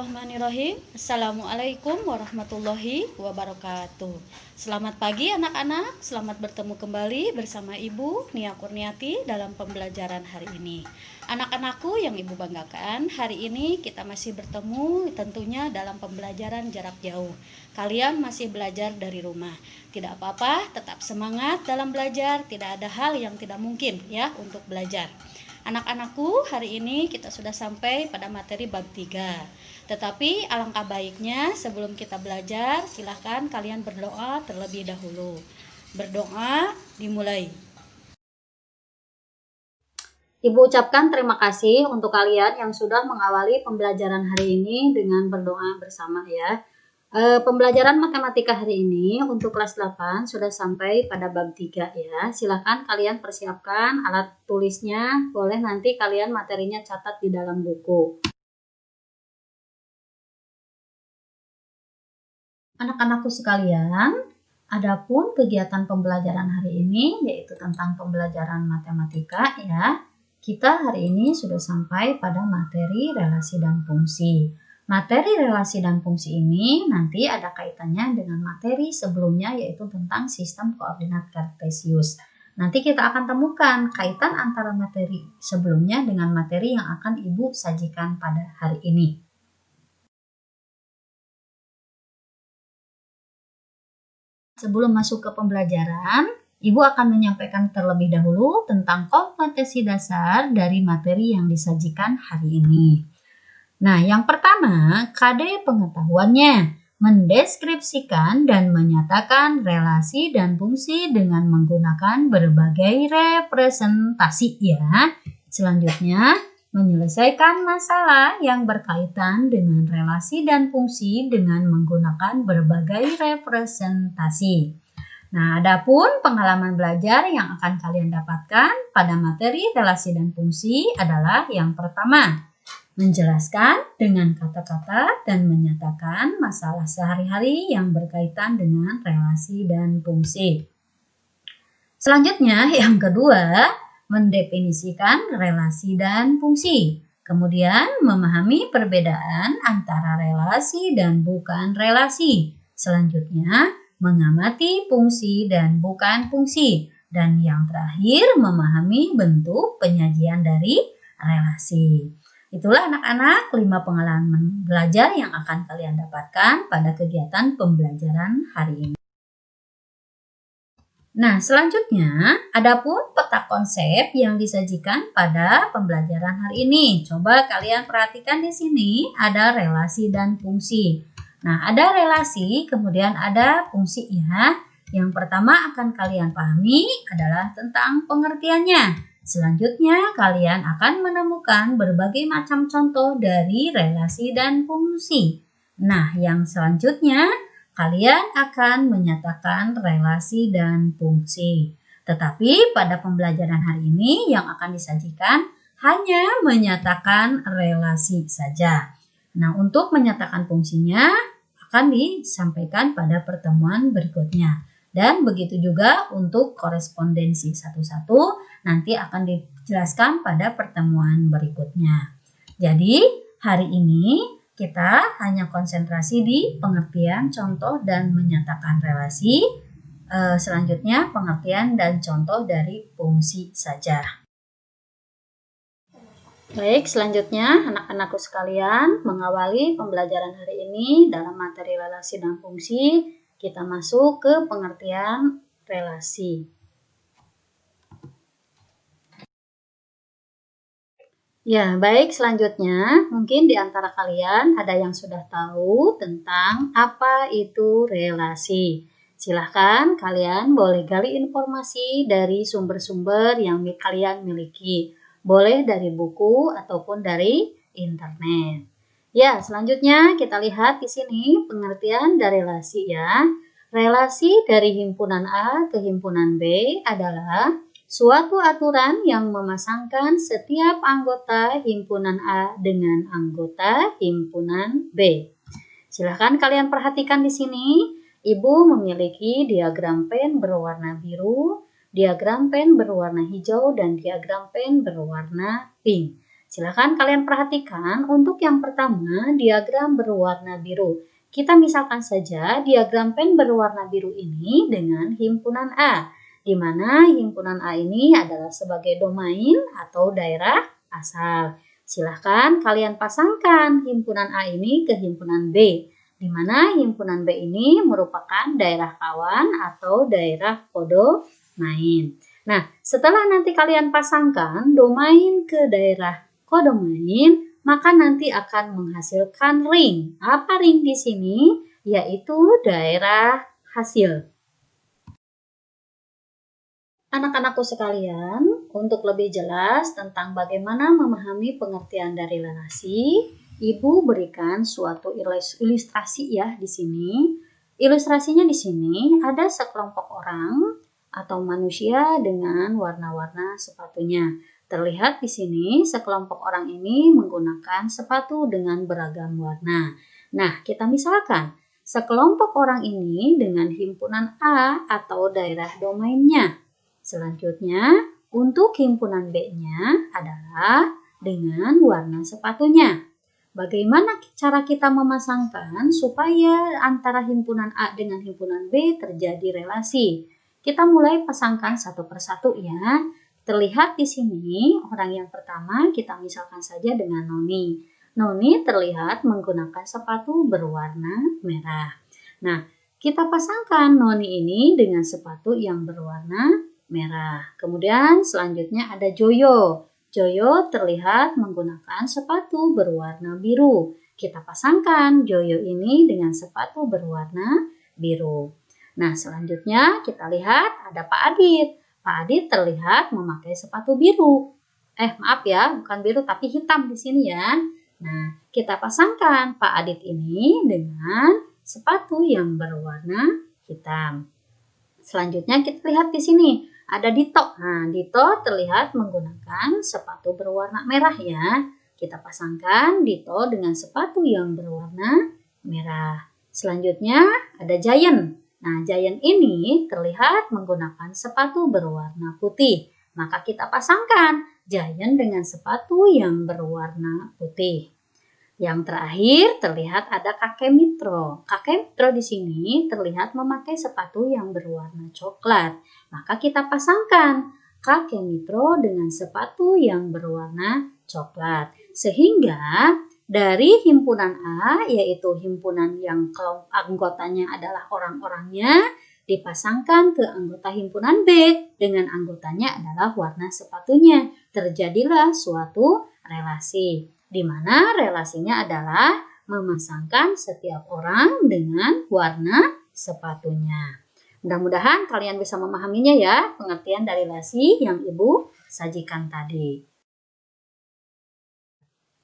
Bismillahirrahmanirrahim. Assalamualaikum warahmatullahi wabarakatuh. Selamat pagi anak-anak, selamat bertemu kembali bersama Ibu Nia Kurniati dalam pembelajaran hari ini. Anak-anakku yang Ibu banggakan, hari ini kita masih bertemu tentunya dalam pembelajaran jarak jauh. Kalian masih belajar dari rumah. Tidak apa-apa, tetap semangat dalam belajar, tidak ada hal yang tidak mungkin ya untuk belajar. Anak-anakku, hari ini kita sudah sampai pada materi bab 3. Tetapi alangkah baiknya sebelum kita belajar, silahkan kalian berdoa terlebih dahulu. Berdoa dimulai. Ibu ucapkan terima kasih untuk kalian yang sudah mengawali pembelajaran hari ini dengan berdoa bersama ya. Pembelajaran matematika hari ini untuk kelas 8 sudah sampai pada bab 3 ya. Silakan kalian persiapkan alat tulisnya, boleh nanti kalian materinya catat di dalam buku. Anak-anakku sekalian, adapun kegiatan pembelajaran hari ini yaitu tentang pembelajaran matematika ya. Kita hari ini sudah sampai pada materi relasi dan fungsi. Materi relasi dan fungsi ini nanti ada kaitannya dengan materi sebelumnya yaitu tentang sistem koordinat kartesius. Nanti kita akan temukan kaitan antara materi sebelumnya dengan materi yang akan Ibu sajikan pada hari ini. Sebelum masuk ke pembelajaran, Ibu akan menyampaikan terlebih dahulu tentang kompetensi dasar dari materi yang disajikan hari ini. Nah, yang pertama, KD pengetahuannya mendeskripsikan dan menyatakan relasi dan fungsi dengan menggunakan berbagai representasi ya. Selanjutnya, menyelesaikan masalah yang berkaitan dengan relasi dan fungsi dengan menggunakan berbagai representasi. Nah, adapun pengalaman belajar yang akan kalian dapatkan pada materi relasi dan fungsi adalah yang pertama, menjelaskan dengan kata-kata dan menyatakan masalah sehari-hari yang berkaitan dengan relasi dan fungsi. Selanjutnya, yang kedua, mendefinisikan relasi dan fungsi. Kemudian, memahami perbedaan antara relasi dan bukan relasi. Selanjutnya, mengamati fungsi dan bukan fungsi. Dan yang terakhir, memahami bentuk penyajian dari relasi. Itulah anak-anak 5 pengalaman belajar yang akan kalian dapatkan pada kegiatan pembelajaran hari ini. Nah, selanjutnya adapun peta konsep yang disajikan pada pembelajaran hari ini. Coba kalian perhatikan di sini ada relasi dan fungsi. Nah, ada relasi, kemudian ada fungsi ya. Yang pertama akan kalian pahami adalah tentang pengertiannya. Selanjutnya, kalian akan menemukan berbagai macam contoh dari relasi dan fungsi. Nah, yang selanjutnya, kalian akan menyatakan relasi dan fungsi. Tetapi pada pembelajaran hari ini yang akan disajikan hanya menyatakan relasi saja. Nah, untuk menyatakan fungsinya akan disampaikan pada pertemuan berikutnya. Dan begitu juga untuk korespondensi satu-satu nanti akan dijelaskan pada pertemuan berikutnya. Jadi hari ini kita hanya konsentrasi di pengertian, contoh, dan menyatakan relasi. Selanjutnya pengertian dan contoh dari fungsi saja. Baik, selanjutnya anak-anakku sekalian mengawali pembelajaran hari ini dalam materi relasi dan fungsi. Kita masuk ke pengertian relasi. Ya, baik, selanjutnya mungkin di antara kalian ada yang sudah tahu tentang apa itu relasi. Silahkan kalian boleh gali informasi dari sumber-sumber yang kalian miliki. Boleh dari buku ataupun dari internet. Ya, selanjutnya kita lihat di sini pengertian dari relasi ya. Relasi dari himpunan A ke himpunan B adalah suatu aturan yang memasangkan setiap anggota himpunan A dengan anggota himpunan B. Silahkan kalian perhatikan di sini. Ibu memiliki diagram pen berwarna biru, diagram pen berwarna hijau, dan diagram pen berwarna pink. Silakan kalian perhatikan untuk yang pertama diagram berwarna biru. Kita misalkan saja diagram pen berwarna biru ini dengan himpunan A, di mana himpunan A ini adalah sebagai domain atau daerah asal. Silahkan kalian pasangkan himpunan A ini ke himpunan B, di mana himpunan B ini merupakan daerah kawan atau daerah kodomain. Nah, setelah nanti kalian pasangkan domain ke daerah kodomain, maka nanti akan menghasilkan ring. Apa ring di sini? Yaitu daerah hasil. Anak-anakku sekalian, untuk lebih jelas tentang bagaimana memahami pengertian dari relasi, Ibu berikan suatu ilustrasi ya di sini. Ilustrasinya di sini ada sekelompok orang atau manusia dengan warna-warna sepatunya. Terlihat di sini sekelompok orang ini menggunakan sepatu dengan beragam warna. Nah, kita misalkan sekelompok orang ini dengan himpunan A atau daerah domainnya. Selanjutnya, untuk himpunan B-nya adalah dengan warna sepatunya. Bagaimana cara kita memasangkan supaya antara himpunan A dengan himpunan B terjadi relasi? Kita mulai pasangkan satu persatu ya. Terlihat di sini orang yang pertama kita misalkan saja dengan Noni. Noni terlihat menggunakan sepatu berwarna merah. Nah, kita pasangkan Noni ini dengan sepatu yang berwarna merah. Kemudian selanjutnya ada Joyo. Joyo terlihat menggunakan sepatu berwarna biru. Kita pasangkan Joyo ini dengan sepatu berwarna biru. Nah, selanjutnya kita lihat ada Pak Adit. Pak Adit terlihat memakai sepatu biru. Maaf ya, bukan biru tapi hitam di sini ya. Nah, kita pasangkan Pak Adit ini dengan sepatu yang berwarna hitam. Selanjutnya kita lihat di sini ada Dito. Nah, Dito terlihat menggunakan sepatu berwarna merah ya. Kita pasangkan Dito dengan sepatu yang berwarna merah. Selanjutnya ada Giant. Nah, Giant ini terlihat menggunakan sepatu berwarna putih. Maka kita pasangkan Giant dengan sepatu yang berwarna putih. Yang terakhir terlihat ada Kakek Mitro. Kakek Mitro di sini terlihat memakai sepatu yang berwarna coklat. Maka kita pasangkan Kakek Mitro dengan sepatu yang berwarna coklat. Sehingga dari himpunan A, yaitu himpunan yang anggotanya adalah orang-orangnya, dipasangkan ke anggota himpunan B dengan anggotanya adalah warna sepatunya. Terjadilah suatu relasi, di mana relasinya adalah memasangkan setiap orang dengan warna sepatunya. Mudah-mudahan kalian bisa memahaminya ya, pengertian dari relasi yang Ibu sajikan tadi.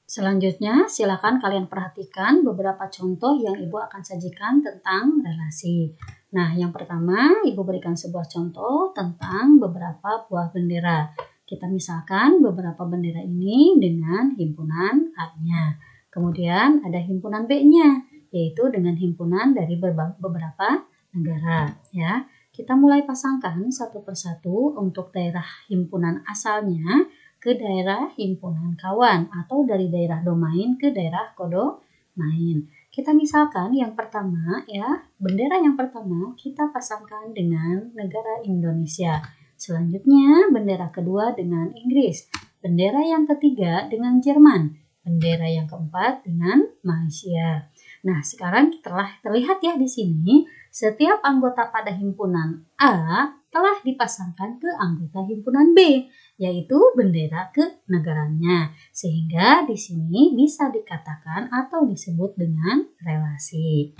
Selanjutnya, silakan kalian perhatikan beberapa contoh yang Ibu akan sajikan tentang relasi. Nah, yang pertama, Ibu berikan sebuah contoh tentang beberapa buah bendera. Kita misalkan beberapa bendera ini dengan himpunan A-nya. Kemudian ada himpunan B-nya, yaitu dengan himpunan dari beberapa negara. Ya, kita mulai pasangkan satu persatu untuk daerah himpunan asalnya ke daerah himpunan kawan atau dari daerah domain ke daerah kodomain. Kita misalkan yang pertama ya, bendera yang pertama kita pasangkan dengan negara Indonesia. Selanjutnya bendera kedua dengan Inggris. Bendera yang ketiga dengan Jerman. Bendera yang keempat dengan Malaysia. Nah, sekarang telah terlihat ya di sini setiap anggota pada himpunan A telah dipasangkan ke anggota himpunan B, yaitu bendera ke negaranya. Sehingga di sini bisa dikatakan atau disebut dengan relasi.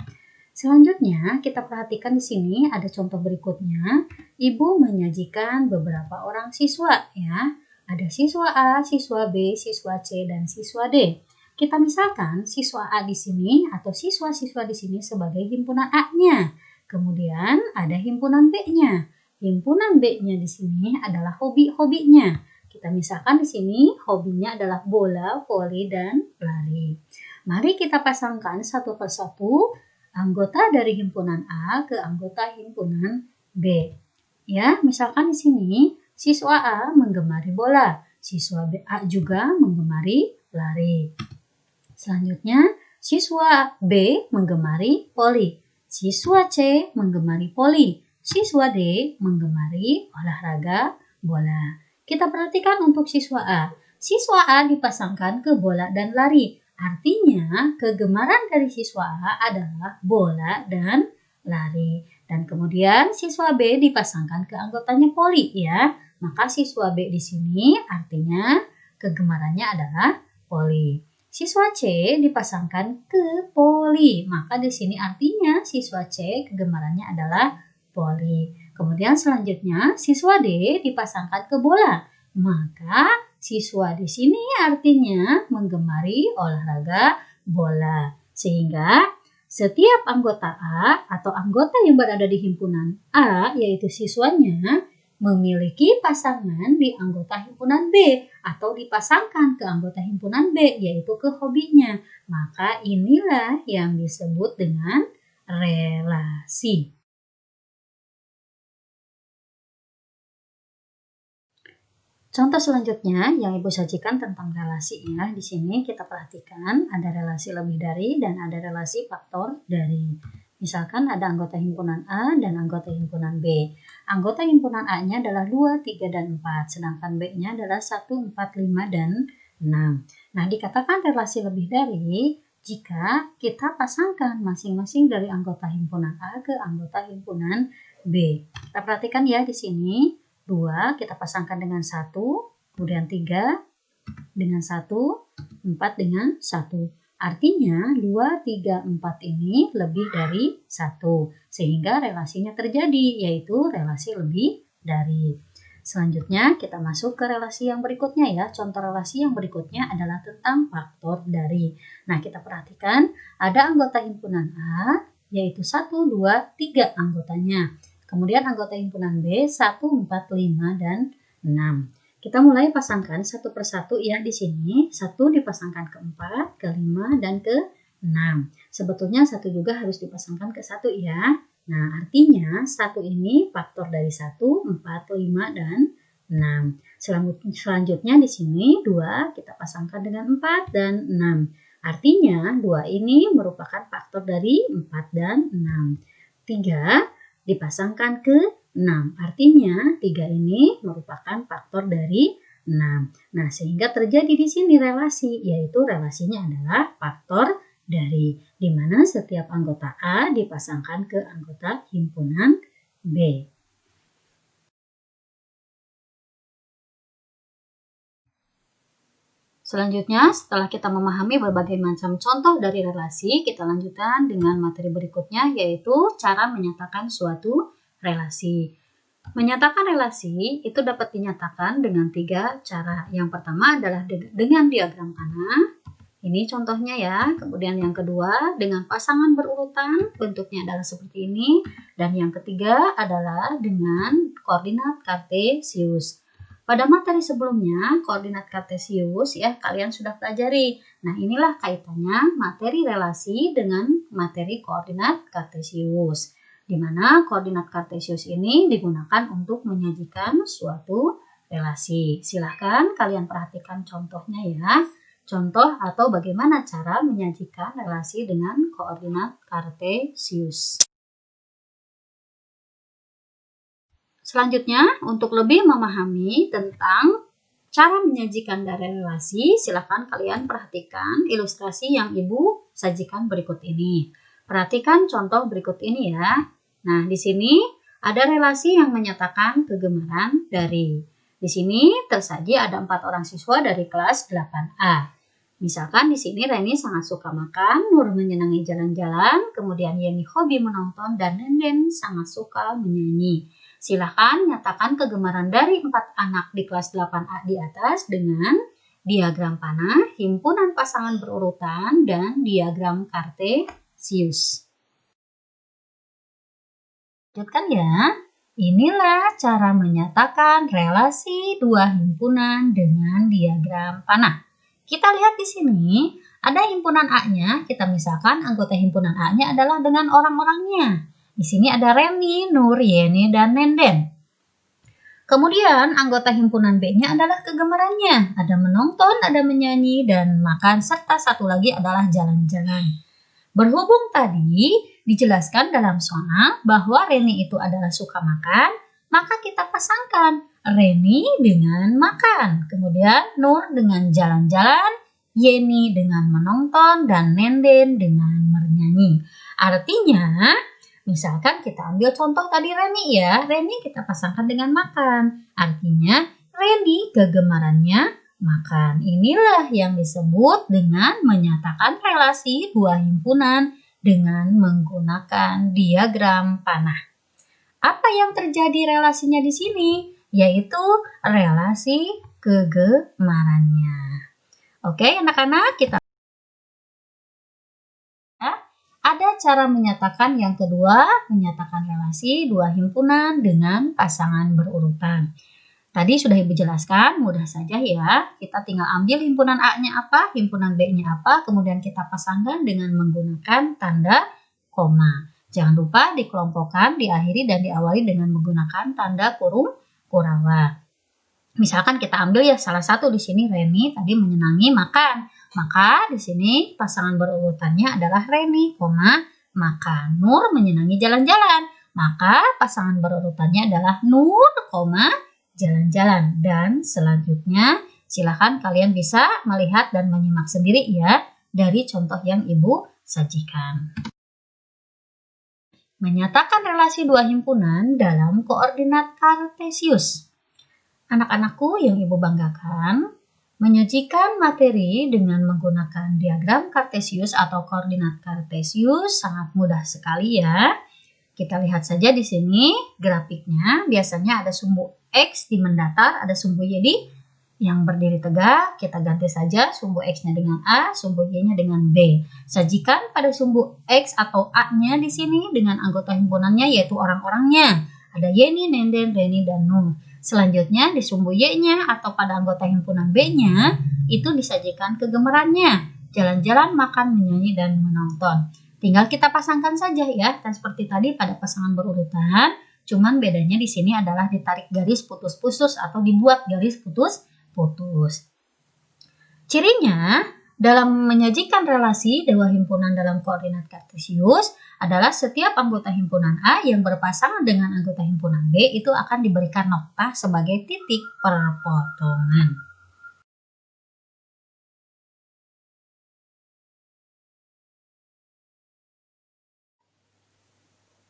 Selanjutnya kita perhatikan di sini ada contoh berikutnya. Ibu menyajikan beberapa orang siswa ya. Ada siswa A, siswa B, siswa C, dan siswa D. Kita misalkan siswa A di sini atau siswa-siswa di sini sebagai himpunan A-nya. Kemudian ada himpunan B-nya. Himpunan B-nya di sini adalah hobi-hobinya. Kita misalkan di sini hobinya adalah bola, voli, dan lari. Mari kita pasangkan satu persatu anggota dari himpunan A ke anggota himpunan B. Ya, misalkan di sini siswa A menggemari bola. siswa A juga menggemari lari. Selanjutnya, siswa B menggemari voli, siswa C menggemari voli, siswa D menggemari olahraga bola. Kita perhatikan untuk siswa A. Siswa A dipasangkan ke bola dan lari. Artinya, kegemaran dari siswa A adalah bola dan lari. Dan kemudian siswa B dipasangkan ke anggotanya voli ya. Maka siswa B di sini artinya kegemarannya adalah voli. Siswa C dipasangkan ke voli, maka di sini artinya siswa C kegemarannya adalah voli. Kemudian selanjutnya siswa D dipasangkan ke bola, maka siswa di sini artinya menggemari olahraga bola. Sehingga setiap anggota A atau anggota yang berada di himpunan A, yaitu siswanya, memiliki pasangan di anggota himpunan B atau dipasangkan ke anggota himpunan B, yaitu ke hobinya. Maka inilah yang disebut dengan relasi. Contoh selanjutnya yang Ibu sajikan tentang relasi ya. Di sini kita perhatikan ada relasi lebih dari dan ada relasi faktor dari. Misalkan ada anggota himpunan A dan anggota himpunan B. Anggota himpunan A-nya adalah 2, 3, dan 4. Sedangkan B-nya adalah 1, 4, 5, dan 6. Nah, dikatakan relasi lebih dari jika kita pasangkan masing-masing dari anggota himpunan A ke anggota himpunan B. Kita perhatikan ya di sini. 2 kita pasangkan dengan 1, kemudian 3 dengan 1, 4 dengan 1. Artinya 2, 3, 4 ini lebih dari 1. Sehingga relasinya terjadi, yaitu relasi lebih dari. Selanjutnya kita masuk ke relasi yang berikutnya ya. Contoh relasi yang berikutnya adalah tentang faktor dari. Nah, kita perhatikan ada anggota himpunan A, yaitu 1, 2, 3 anggotanya. Kemudian anggota himpunan B 1, 4, 5, dan 6. Kita mulai pasangkan satu persatu ya di sini. 1 dipasangkan ke 4, ke 5, dan ke 6. Sebetulnya 1 juga harus dipasangkan ke 1 ya. Nah, artinya 1 ini faktor dari 1, 4, 5, dan 6. Selanjutnya di sini 2 kita pasangkan dengan 4 dan 6. Artinya 2 ini merupakan faktor dari 4 dan 6. 3 dipasangkan ke 6. Artinya 3 ini merupakan faktor dari 6. Nah, sehingga terjadi di sini relasi, yaitu relasinya adalah faktor dari, di mana setiap anggota A dipasangkan ke anggota himpunan B. Selanjutnya, setelah kita memahami berbagai macam contoh dari relasi, kita lanjutkan dengan materi berikutnya, yaitu cara menyatakan suatu relasi. Menyatakan relasi itu dapat dinyatakan dengan 3 cara. Yang pertama adalah dengan diagram panah. Ini contohnya ya. Kemudian yang kedua dengan pasangan berurutan, bentuknya adalah seperti ini. Dan yang ketiga adalah dengan koordinat kartesius. Pada materi sebelumnya, koordinat kartesius ya kalian sudah pelajari. Nah, inilah kaitannya materi relasi dengan materi koordinat kartesius, di mana koordinat kartesius ini digunakan untuk menyajikan suatu relasi. Silahkan kalian perhatikan contohnya ya. Contoh atau bagaimana cara menyajikan relasi dengan koordinat kartesius. Selanjutnya, untuk lebih memahami tentang cara menyajikan dari relasi, silahkan kalian perhatikan ilustrasi yang Ibu sajikan berikut ini. Perhatikan contoh berikut ini ya. Nah, di sini ada relasi yang menyatakan kegemaran dari. Di sini tersaji ada 4 orang siswa dari kelas 8A. Misalkan di sini Reni sangat suka makan, Nur menyenangi jalan-jalan, kemudian Yeni hobi menonton, dan Nenden sangat suka menyanyi. Silahkan nyatakan kegemaran dari 4 anak di kelas 8A di atas dengan diagram panah, himpunan pasangan berurutan, dan diagram kartesius. Lanjutkan ya. Inilah cara menyatakan relasi 2 himpunan dengan diagram panah. Kita lihat di sini ada himpunan A-nya. Kita misalkan anggota himpunan A-nya adalah dengan orang-orangnya. Di sini ada Reni, Nur, Yeni, dan Nenden. Kemudian anggota himpunan B-nya adalah kegemarannya. Ada menonton, ada menyanyi, dan makan, serta satu lagi adalah jalan-jalan. Berhubung tadi dijelaskan dalam soal bahwa Reni itu adalah suka makan, maka kita pasangkan Reni dengan makan. Kemudian Nur dengan jalan-jalan, Yeni dengan menonton, dan Nenden dengan bernyanyi. Artinya, misalkan kita ambil contoh tadi Reni ya. Reni kita pasangkan dengan makan. Artinya Reni kegemarannya makan. Inilah yang disebut dengan menyatakan relasi dua himpunan dengan menggunakan diagram panah. Apa yang terjadi relasinya di sini? Yaitu relasi kegemarannya. Oke, anak-anak, kita ada cara menyatakan yang kedua, menyatakan relasi dua himpunan dengan pasangan berurutan. Tadi sudah Ibu jelaskan, mudah saja ya. Kita tinggal ambil himpunan A-nya apa, himpunan B-nya apa, kemudian kita pasangkan dengan menggunakan tanda koma. Jangan lupa dikelompokkan, diakhiri, dan diawali dengan menggunakan tanda kurung kurawa. Misalkan kita ambil ya salah satu di sini Reni tadi menyenangi makan. Maka di sini pasangan berurutannya adalah Reni, makan. Nur menyenangi jalan-jalan. Maka pasangan berurutannya adalah Nur, jalan-jalan. Dan selanjutnya silakan kalian bisa melihat dan menyimak sendiri ya dari contoh yang Ibu sajikan. Menyatakan relasi dua himpunan dalam koordinat kartesius. Anak-anakku yang Ibu banggakan, menyajikan materi dengan menggunakan diagram kartesius atau koordinat kartesius sangat mudah sekali ya. Kita lihat saja di sini grafiknya, biasanya ada sumbu X di mendatar, ada sumbu Y di yang berdiri tegak. Kita ganti saja sumbu X-nya dengan A, sumbu Y-nya dengan B. Sajikan pada sumbu X atau A-nya di sini dengan anggota himpunannya yaitu orang-orangnya. Ada Yeni, Nenden, Reni, dan Nur. Selanjutnya di sumbu Y-nya atau pada anggota himpunan B-nya itu disajikan kegemarannya. Jalan-jalan, makan, menyanyi, dan menonton. Tinggal kita pasangkan saja ya. Dan seperti tadi pada pasangan berurutan, cuman bedanya di sini adalah ditarik garis putus-putus atau dibuat garis putus-putus. Cirinya dalam menyajikan relasi dua himpunan dalam koordinat kartesius adalah setiap anggota himpunan A yang berpasangan dengan anggota himpunan B itu akan diberikan nokta sebagai titik perpotongan.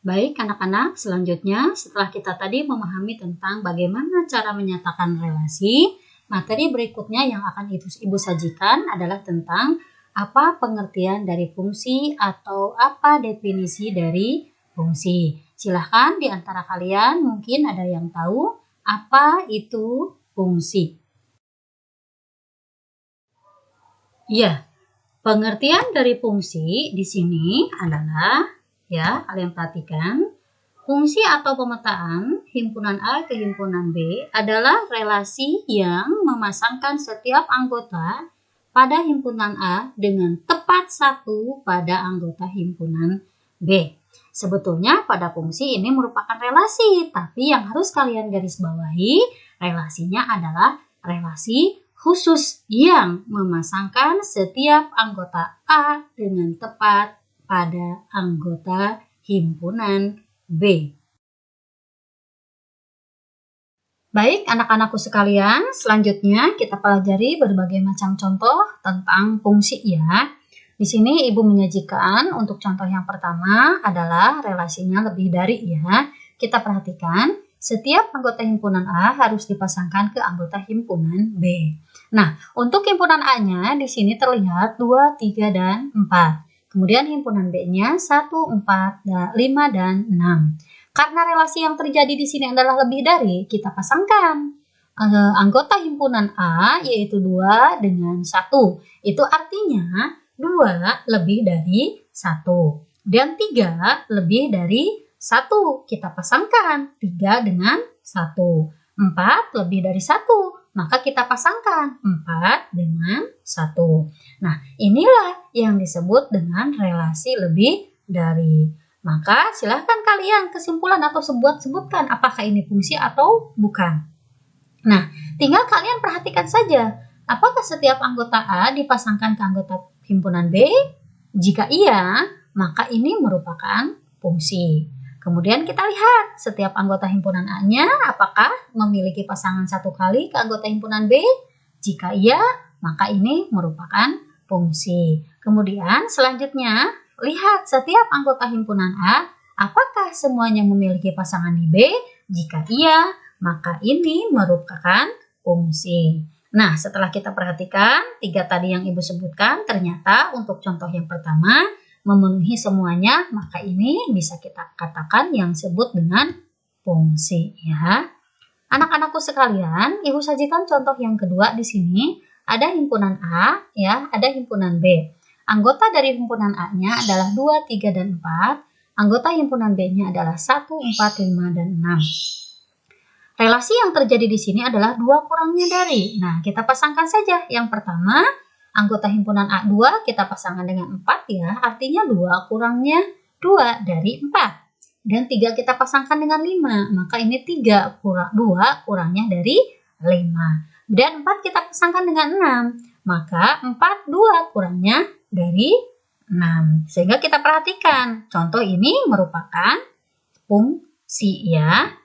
Baik anak-anak, selanjutnya setelah kita tadi memahami tentang bagaimana cara menyatakan relasi, materi berikutnya yang akan Ibu sajikan adalah tentang apa pengertian dari fungsi atau apa definisi dari fungsi. Silahkan di antara kalian mungkin ada yang tahu apa itu fungsi. Ya, pengertian dari fungsi di sini adalah, ya kalian perhatikan, fungsi atau pemetaan himpunan A ke himpunan B adalah relasi yang memasangkan setiap anggota pada himpunan A dengan tepat satu pada anggota himpunan B. Sebetulnya pada fungsi ini merupakan relasi, tapi yang harus kalian garis bawahi, relasinya adalah relasi khusus yang memasangkan setiap anggota A dengan tepat pada anggota himpunan B. Baik anak-anakku sekalian, selanjutnya kita pelajari berbagai macam contoh tentang fungsi ya. Di sini Ibu menyajikan untuk contoh yang pertama adalah relasinya lebih dari ya. Kita perhatikan, setiap anggota himpunan A harus dipasangkan ke anggota himpunan B. Nah, untuk himpunan A-nya di sini terlihat 2, 3, dan 4. Kemudian himpunan B-nya 1, 4, 5, dan 6. Karena relasi yang terjadi di sini adalah lebih dari, kita pasangkan anggota himpunan A yaitu 2 dengan 1. Itu artinya 2 lebih dari 1. Dan 3 lebih dari 1. Kita pasangkan 3 dengan 1. 4 lebih dari 1. Maka kita pasangkan 4 dengan 1. Nah, inilah yang disebut dengan relasi lebih dari. Maka silahkan kalian kesimpulan atau sebutkan apakah ini fungsi atau bukan. Nah, tinggal kalian perhatikan saja, apakah setiap anggota A dipasangkan ke anggota himpunan B? Jika iya, maka ini merupakan fungsi. Kemudian kita lihat setiap anggota himpunan A-nya apakah memiliki pasangan satu kali ke anggota himpunan B? Jika iya, maka ini merupakan fungsi. Kemudian selanjutnya, lihat setiap anggota himpunan A, apakah semuanya memiliki pasangan di B? Jika iya, maka ini merupakan fungsi. Nah, setelah kita perhatikan 3 tadi yang Ibu sebutkan, ternyata untuk contoh yang pertama memenuhi semuanya, maka ini bisa kita katakan yang disebut dengan fungsi ya. Anak-anakku sekalian, Ibu sajikan contoh yang kedua di sini. Ada himpunan A ya, ada himpunan B. Anggota dari himpunan A-nya adalah 2, 3, dan 4. Anggota himpunan B-nya adalah 1, 4, 5, dan 6. Relasi yang terjadi di sini adalah 2 kurangnya dari. Nah, kita pasangkan saja. Yang pertama, anggota himpunan A2 kita pasangkan dengan 4 ya. Artinya 2 kurangnya 2 dari 4. Dan 3 kita pasangkan dengan 5. Maka ini 2 kurangnya dari 5. Dan 4 kita pasangkan dengan 6. Maka 4, 2 kurangnya dari 6. Sehingga kita perhatikan. Contoh ini merupakan fungsi ya.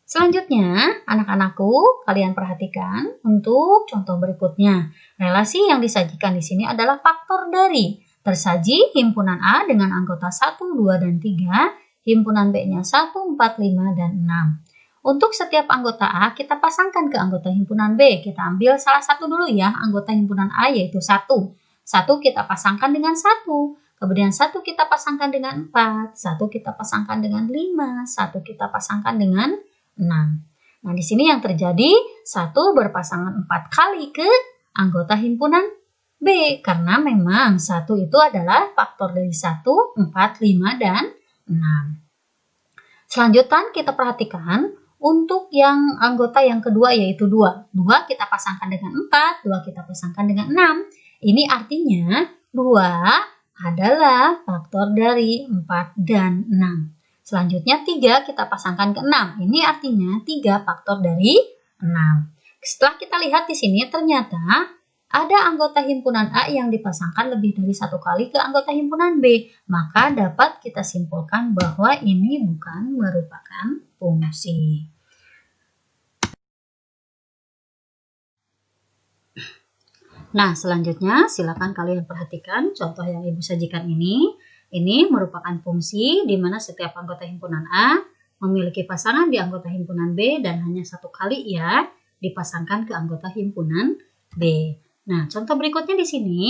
Selanjutnya, anak-anakku, kalian perhatikan untuk contoh berikutnya. Relasi yang disajikan di sini adalah faktor dari. Tersaji himpunan A dengan anggota 1, 2, dan 3, himpunan B-nya 1, 4, 5, dan 6. Untuk setiap anggota A, kita pasangkan ke anggota himpunan B. Kita ambil salah satu dulu ya, anggota himpunan A yaitu 1. 1 kita pasangkan dengan 1. Kemudian 1 kita pasangkan dengan 4. 1 kita pasangkan dengan 5. 1 kita pasangkan dengan 6. Nah, di sini yang terjadi 1 berpasangan 4 kali ke anggota himpunan B. Karena memang 1 itu adalah faktor dari 1, 4, 5, dan 6. Selanjutnya kita perhatikan untuk yang anggota yang kedua yaitu 2. 2 kita pasangkan dengan 4, 2 kita pasangkan dengan 6. Ini artinya 2 adalah faktor dari 4 dan 6. Selanjutnya 3 kita pasangkan ke 6. Ini artinya 3 faktor dari 6. Setelah kita lihat di sini ternyata ada anggota himpunan A yang dipasangkan lebih dari 1 kali ke anggota himpunan B. Maka dapat kita simpulkan bahwa ini bukan merupakan fungsi. Nah, selanjutnya silakan kalian perhatikan contoh yang Ibu sajikan ini. Ini merupakan fungsi di mana setiap anggota himpunan A memiliki pasangan di anggota himpunan B dan hanya 1 kali ya dipasangkan ke anggota himpunan B. Nah, contoh berikutnya di sini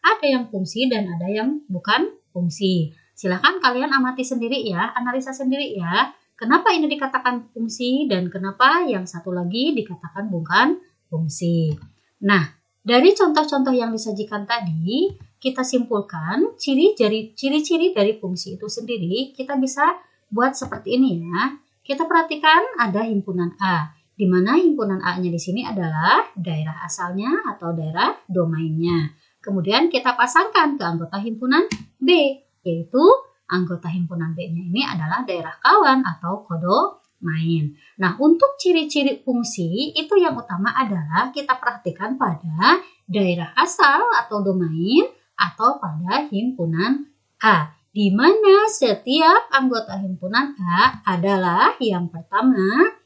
ada yang fungsi dan ada yang bukan fungsi. Silakan kalian amati sendiri ya, analisa sendiri ya. Kenapa ini dikatakan fungsi dan kenapa yang satu lagi dikatakan bukan fungsi. Nah, dari contoh-contoh yang disajikan tadi, kita simpulkan ciri-ciri dari fungsi itu sendiri, kita bisa buat seperti ini ya. Kita perhatikan ada himpunan A, di mana himpunan A-nya di sini adalah daerah asalnya atau daerah domainnya. Kemudian kita pasangkan ke anggota himpunan B, yaitu anggota himpunan B-nya ini adalah daerah kawan atau kodomain. Nah, untuk ciri-ciri fungsi itu yang utama adalah kita perhatikan pada daerah asal atau domain atau pada himpunan A, di mana setiap anggota himpunan A adalah yang pertama,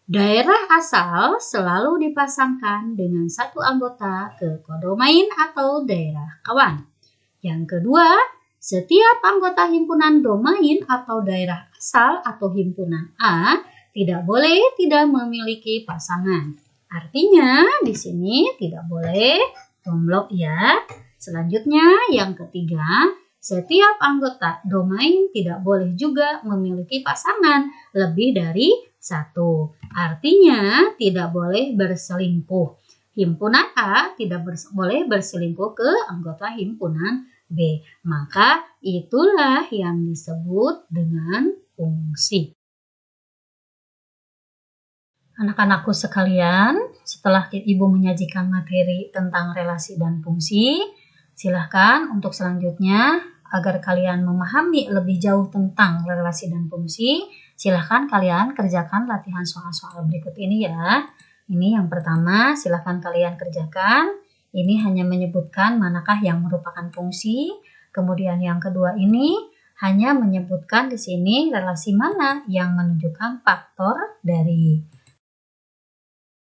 daerah asal selalu dipasangkan dengan satu anggota ke kodomain atau daerah kawan. Yang kedua, setiap anggota himpunan domain atau daerah asal atau himpunan A tidak boleh tidak memiliki pasangan. Artinya di sini tidak boleh tomblok ya. Selanjutnya yang ketiga, setiap anggota domain tidak boleh juga memiliki pasangan lebih dari 1. Artinya tidak boleh berselingkuh. Himpunan A tidak boleh berselingkuh ke anggota himpunan B. Maka itulah yang disebut dengan fungsi. Anak-anakku sekalian, setelah Ibu menyajikan materi tentang relasi dan fungsi, silahkan untuk selanjutnya agar kalian memahami lebih jauh tentang relasi dan fungsi, Silahkan kalian kerjakan latihan soal-soal berikut ini ya. Ini yang pertama, silahkan kalian kerjakan. Ini hanya menyebutkan manakah yang merupakan fungsi. Kemudian yang kedua ini hanya menyebutkan di sini relasi mana yang menunjukkan faktor dari.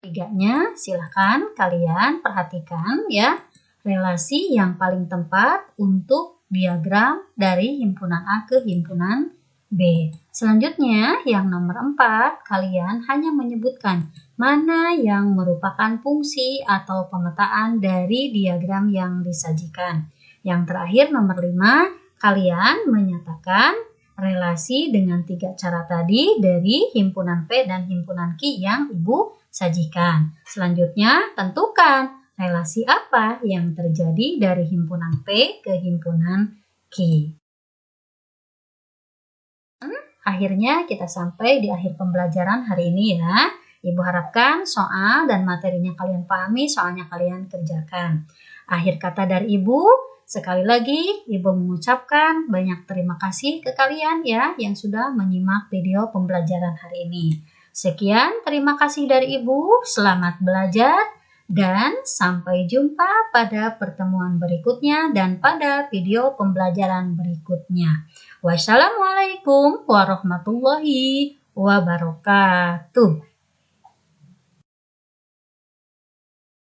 Tiganya, silahkan kalian perhatikan ya, relasi yang paling tepat untuk diagram dari himpunan A ke himpunan B. Selanjutnya, yang nomor 4, kalian hanya menyebutkan mana yang merupakan fungsi atau pemetaan dari diagram yang disajikan. Yang terakhir, nomor 5, kalian menyatakan relasi dengan 3 cara tadi dari himpunan P dan himpunan Q yang Ibu sajikan. Selanjutnya, tentukan relasi apa yang terjadi dari himpunan P ke himpunan Q. Akhirnya kita sampai di akhir pembelajaran hari ini ya. Ibu harapkan soal dan materinya kalian pahami, soalnya kalian kerjakan. Akhir kata dari Ibu, sekali lagi Ibu mengucapkan banyak terima kasih ke kalian ya yang sudah menyimak video pembelajaran hari ini. Sekian terima kasih dari Ibu, selamat belajar dan sampai jumpa pada pertemuan berikutnya dan pada video pembelajaran berikutnya. Wassalamualaikum warahmatullahi wabarakatuh.